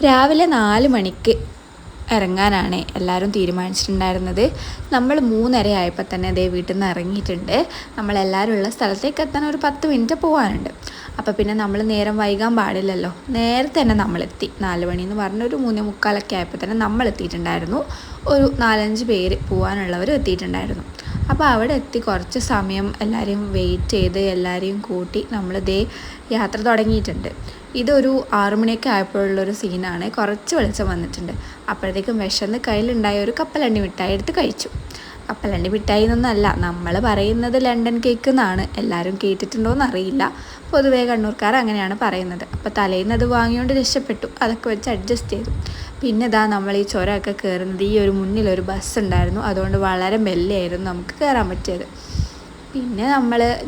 രാവിലെ 4 മണിക്ക് ഇറങ്ങാനാണ് എല്ലാവരും തീരുമാനിച്ചിട്ടുണ്ടായിരുന്നത്. നമ്മൾ 3:30 ആയപ്പോൾ തന്നെ അതേ വീട്ടിൽ നിന്ന് ഇറങ്ങിയിട്ടുണ്ട്. നമ്മളെല്ലാവരും ഉള്ള സ്ഥലത്തേക്ക് എത്താൻ ഒരു 10 മിനിറ്റ് പോകാനുണ്ട്. അപ്പോൾ പിന്നെ നമ്മൾ നേരം വൈകാൻ പാടില്ലല്ലോ. നേരത്തെ തന്നെ നമ്മളെത്തി. 4 മണി എന്ന് പറഞ്ഞ ഒരു 3:45 ആയപ്പോൾ തന്നെ നമ്മൾ എത്തിയിട്ടുണ്ടായിരുന്നു. ഒരു 4-5 പേര് പോകാനുള്ളവർ എത്തിയിട്ടുണ്ടായിരുന്നു. അപ്പോൾ അവിടെ എത്തി കുറച്ച് സമയം എല്ലാവരെയും വെയിറ്റ് ചെയ്ത് എല്ലാവരെയും കൂട്ടി നമ്മളിതേ യാത്ര തുടങ്ങിയിട്ടുണ്ട്. ഇതൊരു 6 മണിയൊക്കെ ആയപ്പോഴുള്ളൊരു സീനാണ്. കുറച്ച് വെളിച്ചം വന്നിട്ടുണ്ട്. അപ്പോഴത്തേക്കും വിശന്ന് കയ്യിലുണ്ടായ ഒരു കപ്പലണ്ടി മിഠായി എടുത്ത് കഴിച്ചു. കപ്പലണ്ടി മിഠായി എന്നൊന്നല്ല, നമ്മൾ പറയുന്നത് ലണ്ടൻ കേക്ക് എന്നാണ്. എല്ലാവരും കേട്ടിട്ടുണ്ടോയെന്ന് അറിയില്ല. പൊതുവേ കണ്ണൂർക്കാർ അങ്ങനെയാണ് പറയുന്നത്. അപ്പോൾ തലേന്ന് അത് വാങ്ങിയോണ്ട് രക്ഷപ്പെട്ടു. അതൊക്കെ വെച്ച് അഡ്ജസ്റ്റ് ചെയ്തു. പിന്നെ ഇതാ നമ്മൾ ഈ ചുരമൊക്കെ കയറുന്നത് ഈ ഒരു മുന്നിലൊരു ബസ് ഉണ്ടായിരുന്നു. അതുകൊണ്ട് വളരെ മെല്ലെയായിരുന്നു നമുക്ക് കയറാൻ പറ്റിയത്. പിന്നെ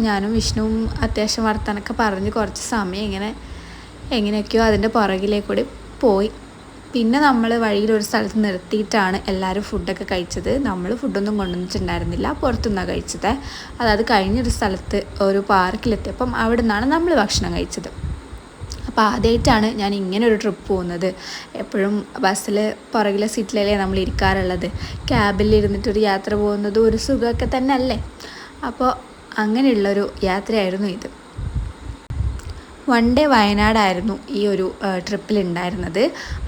ഞാനും വിഷ്ണുവും അത്യാവശ്യം വർത്താനൊക്കെ പറഞ്ഞ് കുറച്ച് സമയം എങ്ങനെയൊക്കെയോ അതിൻ്റെ പുറകിലേക്കൂടി പോയി. പിന്നെ നമ്മൾ വഴിയിലൊരു സ്ഥലത്ത് നിർത്തിയിട്ടാണ് എല്ലാവരും ഫുഡൊക്കെ കഴിച്ചത്. നമ്മൾ ഫുഡൊന്നും കൊണ്ടുവന്നിട്ടുണ്ടായിരുന്നില്ല, പുറത്തുനിന്നാണ് കഴിച്ചത്. അതായത് കഴിഞ്ഞൊരു സ്ഥലത്ത് ഒരു പാർക്കിലെത്തിയപ്പം അവിടെ നിന്നാണ് നമ്മൾ ഭക്ഷണം കഴിച്ചത്. അപ്പോൾ ആദ്യമായിട്ടാണ് ഞാൻ ഇങ്ങനെ ഒരു ട്രിപ്പ് പോകുന്നത്. എപ്പോഴും ബസ്സിൽ പുറകിലെ സീറ്റിലല്ലേ നമ്മൾ ഇരിക്കാറുള്ളത്. ക്യാബിൽ ഇരുന്നിട്ടൊരു യാത്ര പോകുന്നത് ഒരു സുഖമൊക്കെ തന്നെ അല്ലേ. അപ്പോൾ അങ്ങനെയുള്ളൊരു യാത്രയായിരുന്നു ഇത്. 1 ഡേ വയനാടായിരുന്നു ഈ ഒരു ട്രിപ്പിലുണ്ടായിരുന്നത്.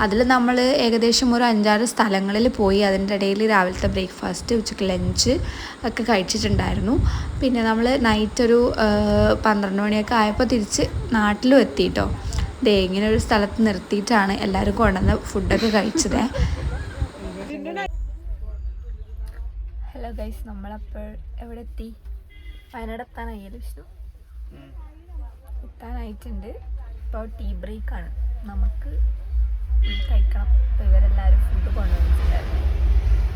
അതിൽ നമ്മൾ ഏകദേശം ഒരു 5-6 സ്ഥലങ്ങളിൽ പോയി. അതിൻ്റെ ഇടയിൽ രാവിലത്തെ ബ്രേക്ക്ഫാസ്റ്റ്, ഉച്ചയ്ക്ക് ലഞ്ച് ഒക്കെ കഴിച്ചിട്ടുണ്ടായിരുന്നു. പിന്നെ നമ്മൾ നൈറ്റ് ഒരു 12 മണിയൊക്കെ ആയപ്പോൾ തിരിച്ച് നാട്ടിലും എത്തിയിട്ടോ. ദേ ഇങ്ങനെ ഒരു സ്ഥലത്ത് നിർത്തിയിട്ടാണ് എല്ലാവരും കൊണ്ടുവന്ന ഫുഡൊക്കെ കഴിച്ചത്. ഹലോ ഗൈസ്, നമ്മളപ്പോൾ എവിടെ എത്തി? വയനാട് എത്താനായില്ലേ വിഷ്ണു? എത്താനായിട്ടുണ്ട്. ഇപ്പോൾ ടീ ബ്രേക്കാണ്. നമുക്ക് കഴിക്കണം. ഇപ്പോൾ ഇവരെല്ലാവരും ഫുഡ് കൊണ്ടുവന്നിട്ടുണ്ടായിരുന്നു.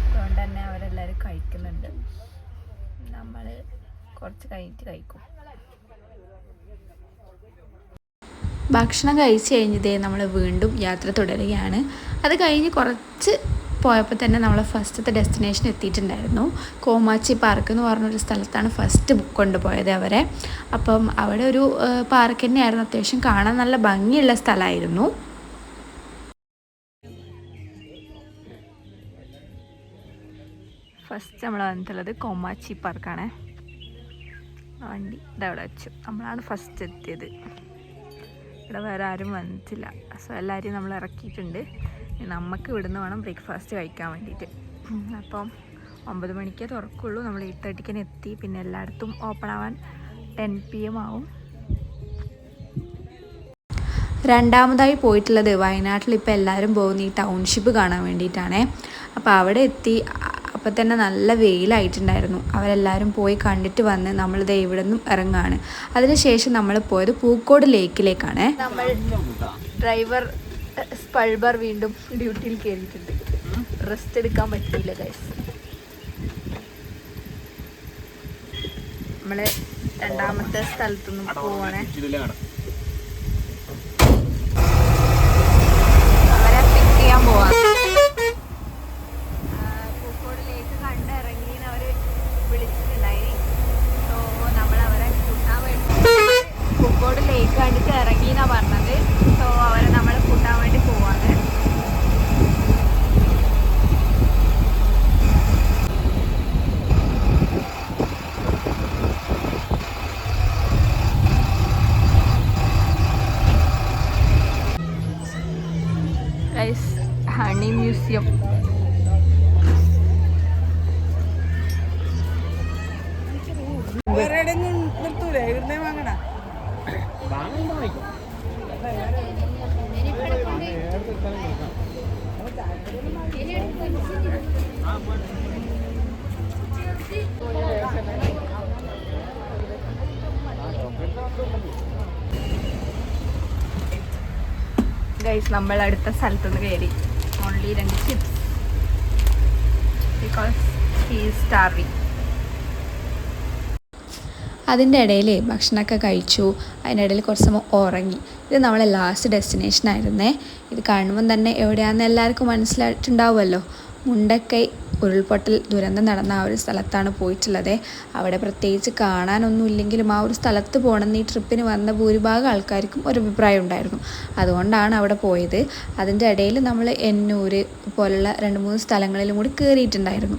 അതുകൊണ്ട് തന്നെ അവരെല്ലാവരും കഴിക്കുന്നുണ്ട്. നമ്മൾ കുറച്ച് കഴിഞ്ഞിട്ട് കഴിക്കും. ഭക്ഷണം കഴിച്ച് കഴിഞ്ഞതേ നമ്മൾ വീണ്ടും യാത്ര തുടരുകയാണ്. അത് കഴിഞ്ഞ് കുറച്ച് പോയപ്പോൾ തന്നെ നമ്മൾ ഫസ്റ്റത്തെ ഡെസ്റ്റിനേഷൻ എത്തിയിട്ടുണ്ടായിരുന്നു. കോമാച്ചി പാർക്ക് എന്ന് പറഞ്ഞൊരു സ്ഥലത്താണ് ഫസ്റ്റ് കൊണ്ടുപോയത് അവരെ. അപ്പം അവിടെ ഒരു പാർക്ക് തന്നെയായിരുന്നു. അത്യാവശ്യം കാണാൻ നല്ല ഭംഗിയുള്ള സ്ഥലമായിരുന്നു. ഫസ്റ്റ് നമ്മൾ വന്നിട്ടുള്ളത് കോമാച്ചി പാർക്കാണ്. വണ്ടി ഇതവിടെ വെച്ചു. നമ്മളാണ് ഫസ്റ്റ് എത്തിയത്. ഇവിടെ വേറെ ആരും വന്നിട്ടില്ല. സോ എല്ലാവരെയും നമ്മൾ ഇറക്കിയിട്ടുണ്ട്. നമുക്ക് ഇവിടുന്ന് വേണം ബ്രേക്ക്ഫാസ്റ്റ് കഴിക്കാൻ വേണ്ടിയിട്ട്. അപ്പം 9 മണിക്കേ തുറക്കുള്ളൂ. നമ്മൾ 8:30 എത്തി. പിന്നെ എല്ലായിടത്തും ഓപ്പൺ ആവാൻ 10 PM ആവും. രണ്ടാമതായി പോയിട്ടുള്ളത് വയനാട്ടിൽ ഇപ്പോൾ എല്ലാവരും പോകുന്ന ഈ ടൗൺഷിപ്പ് കാണാൻ വേണ്ടിയിട്ടാണ്. അപ്പോൾ അവിടെ എത്തി. അപ്പോൾ തന്നെ നല്ല വെയിലായിട്ടുണ്ടായിരുന്നു. അവരെല്ലാവരും പോയി കണ്ടിട്ട് വന്ന് നമ്മളിത് ഇവിടെ നിന്നും ഇറങ്ങുകയാണ്. അതിനുശേഷം നമ്മൾ പോയത് പൂക്കോട് ലേക്കിലേക്കാണ്. നമ്മൾ ഡ്രൈവർ സ്പൾബർ വീണ്ടും ഡ്യൂട്ടിയിൽ കയറിയിട്ടുണ്ട്. റെസ്റ്റ് എടുക്കാൻ പറ്റിയില്ല ഗൈസ്. നമ്മൾ രണ്ടാമത്തെ സ്ഥലത്തുനിന്നും പോവാണേ. അവരെ പിക്ക് ചെയ്യാൻ പോവാ. പൂക്കോട് ലേക്ക് കണ്ടിറങ്ങിയെന്ന് അവർ വിളിച്ചിട്ടുണ്ടായി. സോ നമ്മൾ അവരെ കൂട്ടാൻ വേണ്ടി പൂക്കോട് ലേക്ക് കണ്ടിട്ട് ഇറങ്ങിയെന്നാണ് പറഞ്ഞത്. സോ അവരെ നമ്മൾ കൂട്ടാൻ വേണ്ടി പോവാണ്. Honey museum. ഗൈസ്, നമ്മൾ അടുത്ത സ്ഥലത്തുനിന്ന് കയറി. Only 2 chips because he is starving. അതിൻ്റെ ഇടയിൽ ഭക്ഷണമൊക്കെ കഴിച്ചു. അതിൻ്റെ ഇടയിൽ കുറച്ച് സമയം ഉറങ്ങി. ഇത് നമ്മളെ ലാസ്റ്റ് ഡെസ്റ്റിനേഷൻ ആയിരുന്നേ. ഇത് കാണുമ്പം തന്നെ എവിടെയാണെന്ന് എല്ലാവർക്കും മനസ്സിലായിട്ടുണ്ടാവുമല്ലോ. മുണ്ടക്കൈ ഉരുൾപൊട്ടൽ ദുരന്തം നടന്ന ആ ഒരു സ്ഥലത്താണ് പോയിട്ടുള്ളത്. അവിടെ പ്രത്യേകിച്ച് കാണാനൊന്നും ഇല്ലെങ്കിലും ആ ഒരു സ്ഥലത്ത് പോകണമെന്ന് ഈ ട്രിപ്പിന് വന്ന ഭൂരിഭാഗം ആൾക്കാർക്കും ഒരു അഭിപ്രായം ഉണ്ടായിരുന്നു. അതുകൊണ്ടാണ് അവിടെ പോയത്. അതിൻ്റെ ഇടയിൽ നമ്മൾ എന്നൂർ പോലുള്ള 2-3 സ്ഥലങ്ങളിലും കൂടി കയറിയിട്ടുണ്ടായിരുന്നു.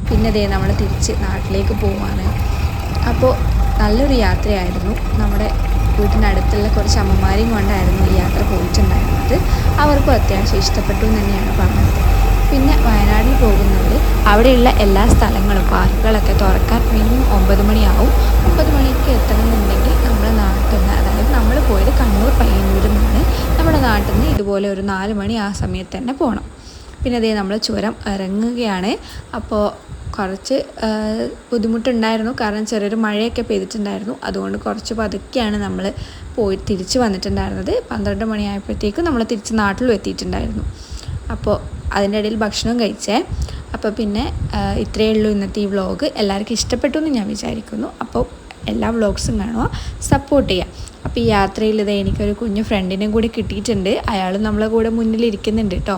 പിന്നെ ദേ നമ്മൾ തിരിച്ച് നാട്ടിലേക്ക് പോവാണ്. അപ്പോൾ നല്ലൊരു യാത്രയായിരുന്നു. നമ്മുടെ വീട്ടിനടുത്തുള്ള കുറച്ച് അമ്മമാരെയും കൊണ്ടായിരുന്നു ഈ യാത്ര പോയിട്ടുണ്ടായിരുന്നത്. അവർക്കും അത്യാവശ്യം ഇഷ്ടപ്പെട്ടു എന്ന് തന്നെയാണ് പറഞ്ഞത്. പിന്നെ വയനാട്ടിൽ പോകുന്നവർ അവിടെയുള്ള എല്ലാ സ്ഥലങ്ങളും പാർക്കുകളൊക്കെ തുറക്കാൻ മിനിമം 9 മണിയാവും. 9 മണിക്ക് എത്തണമെന്നുണ്ടെങ്കിൽ നമ്മുടെ നാട്ടിൽ നിന്ന്, അതായത് നമ്മൾ പോയത് കണ്ണൂർ പയ്യന്നൂരിൽ നിന്നാണ്, നമ്മുടെ നാട്ടിൽ നിന്ന് ഇതുപോലെ ഒരു 4 മണി ആ സമയത്ത് തന്നെ പോകണം. പിന്നെ അതേ നമ്മൾ ചുരം ഇറങ്ങുകയാണ്. അപ്പോൾ കുറച്ച് ബുദ്ധിമുട്ടുണ്ടായിരുന്നു, കാരണം ചെറിയൊരു മഴയൊക്കെ പെയ്തിട്ടുണ്ടായിരുന്നു. അതുകൊണ്ട് കുറച്ച് പതുക്കെയാണ് നമ്മൾ പോയി തിരിച്ച് വന്നിട്ടുണ്ടായിരുന്നത്. 12 മണിയായപ്പോഴത്തേക്കും നമ്മൾ തിരിച്ച് നാട്ടിലും എത്തിയിട്ടുണ്ടായിരുന്നു. അപ്പോൾ അതിൻ്റെ ഇടയിൽ ഭക്ഷണം കഴിച്ചേ. അപ്പോൾ പിന്നെ ഇത്രയേ ഉള്ളൂ ഇന്നത്തെ ഈ വ്ളോഗ്. എല്ലാവർക്കും ഇഷ്ടപ്പെട്ടു എന്ന് ഞാൻ വിചാരിക്കുന്നു. അപ്പോൾ എല്ലാ വ്ളോഗ്സും കാണുക, സപ്പോർട്ട് ചെയ്യുക. അപ്പോൾ ഈ യാത്രയിൽ എനിക്കൊരു കുഞ്ഞു ഫ്രണ്ടിനെയും കൂടി കിട്ടിയിട്ടുണ്ട്. അയാളും നമ്മളെ കൂടെ മുന്നിലിരിക്കുന്നുണ്ട് കേട്ടോ.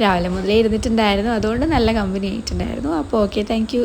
രാവിലെ മുതലേ ഇരുന്നിട്ടുണ്ടായിരുന്നു, അതുകൊണ്ട് നല്ല കമ്പനി ആയിട്ടുണ്ടായിരുന്നു. അപ്പോൾ ഓക്കെ, താങ്ക് യു.